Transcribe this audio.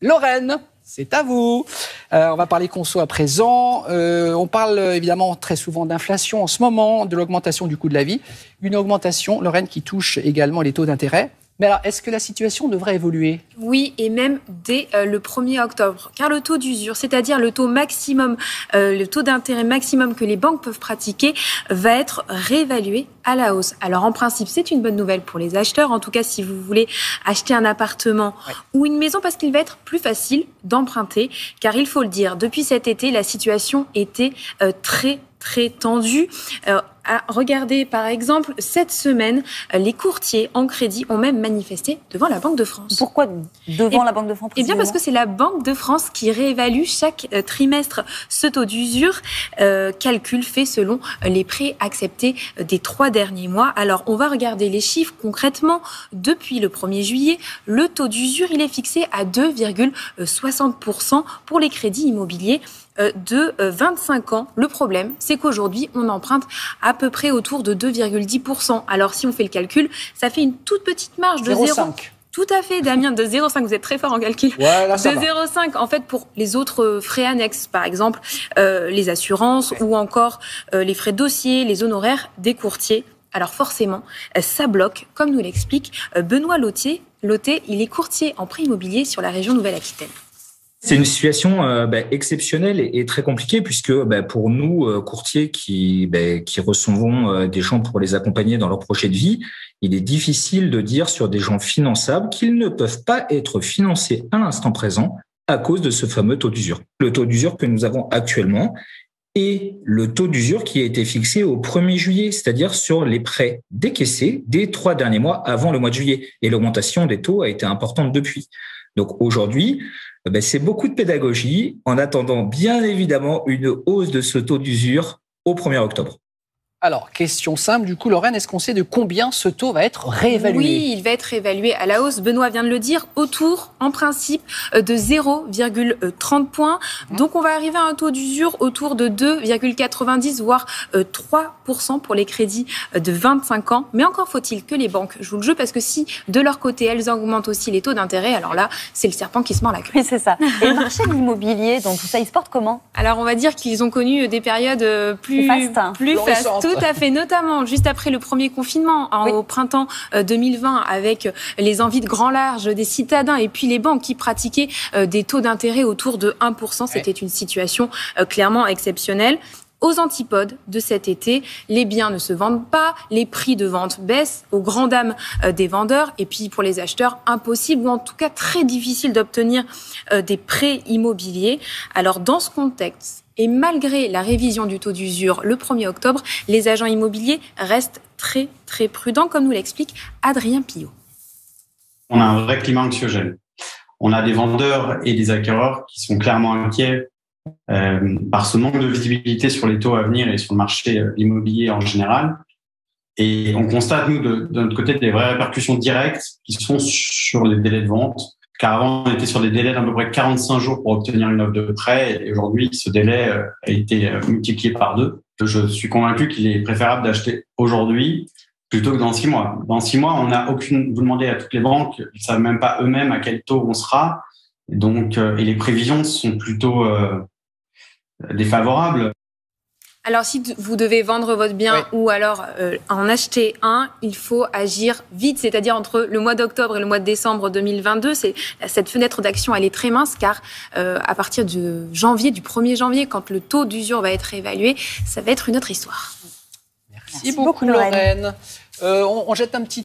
Lorraine, c'est à vous. On va parler conso à présent. On parle évidemment très souvent d'inflation en ce moment, de l'augmentation du coût de la vie. Une augmentation, Lorraine, qui touche également les taux d'intérêt. Mais alors, est-ce que la situation devrait évoluer ? Oui, et même dès le 1er octobre. Car le taux d'usure, c'est-à-dire le taux maximum, le taux d'intérêt maximum que les banques peuvent pratiquer, va être réévalué à la hausse. Alors, en principe, c'est une bonne nouvelle pour les acheteurs. En tout cas, si vous voulez acheter un appartement ou une maison, parce qu'il va être plus facile d'emprunter. Car il faut le dire, depuis cet été, la situation était très tendue. Regardez, par exemple, cette semaine, les courtiers en crédit ont même manifesté devant la Banque de France. Pourquoi devant la Banque de France ? Eh bien, parce que c'est la Banque de France qui réévalue chaque trimestre ce taux d'usure, calcul fait selon les prêts acceptés des 3 derniers mois. Alors, on va regarder les chiffres concrètement. Depuis le 1er juillet, le taux d'usure, il est fixé à 2,60% pour les crédits immobiliers de 25 ans. Le problème, c'est qu'aujourd'hui, on emprunte à peu près autour de 2,10%. Alors, si on fait le calcul, ça fait une toute petite marge de 0,5. Tout à fait, Damien, de 0,5. Vous êtes très fort en calcul. Ouais, là, de 0,5. En fait, pour les autres frais annexes, par exemple, les assurances ou encore les frais de dossier, les honoraires des courtiers. Alors forcément, ça bloque, comme nous l'explique Benoît Loté. Il est courtier en prêt immobilier sur la région Nouvelle-Aquitaine. C'est une situation exceptionnelle et très compliquée puisque pour nous, courtiers qui recevons des gens pour les accompagner dans leur projet de vie, il est difficile de dire sur des gens finançables qu'ils ne peuvent pas être financés à l'instant présent à cause de ce fameux taux d'usure. Le taux d'usure que nous avons actuellement est le taux d'usure qui a été fixé au 1er juillet, c'est-à-dire sur les prêts décaissés des 3 derniers mois avant le mois de juillet. Et l'augmentation des taux a été importante depuis. Donc aujourd'hui, c'est beaucoup de pédagogie en attendant bien évidemment une hausse de ce taux d'usure au 1er octobre. Alors, question simple, du coup, Lorraine, est-ce qu'on sait de combien ce taux va être réévalué ? Oui, il va être réévalué à la hausse. Benoît vient de le dire, autour, en principe, de 0,30 points. Donc, on va arriver à un taux d'usure autour de 2,90, voire 3% pour les crédits de 25 ans. Mais encore faut-il que les banques jouent le jeu, parce que si, de leur côté, elles augmentent aussi les taux d'intérêt, alors là, c'est le serpent qui se mord la queue. Oui, c'est ça. Et le marché de l'immobilier, donc tout ça, il se porte comment ? Alors, on va dire qu'ils ont connu des périodes plus fastes. Tout à fait, notamment juste après le premier confinement, au printemps 2020, avec les envies de grand large des citadins et puis les banques qui pratiquaient des taux d'intérêt autour de 1%. C'était une situation clairement exceptionnelle. Aux antipodes de cet été, les biens ne se vendent pas, les prix de vente baissent aux grandes dames des vendeurs et puis pour les acheteurs, impossible ou en tout cas très difficile d'obtenir des prêts immobiliers. Alors dans ce contexte, et malgré la révision du taux d'usure le 1er octobre, les agents immobiliers restent très prudents, comme nous l'explique Adrien Pillot. On a un vrai climat anxiogène. On a des vendeurs et des acquéreurs qui sont clairement inquiets par ce manque de visibilité sur les taux à venir et sur le marché immobilier en général. Et on constate, nous, de notre côté, des vraies répercussions directes qui sont sur les délais de vente. Car avant, on était sur des délais d'à peu près 45 jours pour obtenir une offre de prêt. Et aujourd'hui, ce délai a été multiplié par 2. Je suis convaincu qu'il est préférable d'acheter aujourd'hui plutôt que dans 6 mois. Dans 6 mois, on n'a aucune... Vous demandez à toutes les banques, ils ne savent même pas eux-mêmes à quel taux on sera. Donc, et les prévisions sont plutôt défavorables. Alors, si vous devez vendre votre bien ou alors en acheter un, il faut agir vite, c'est-à-dire entre le mois d'octobre et le mois de décembre 2022. Cette fenêtre d'action, elle est très mince car à partir de janvier, du 1er janvier, quand le taux d'usure va être évalué, ça va être une autre histoire. Merci beaucoup, Lorraine. On jette un petit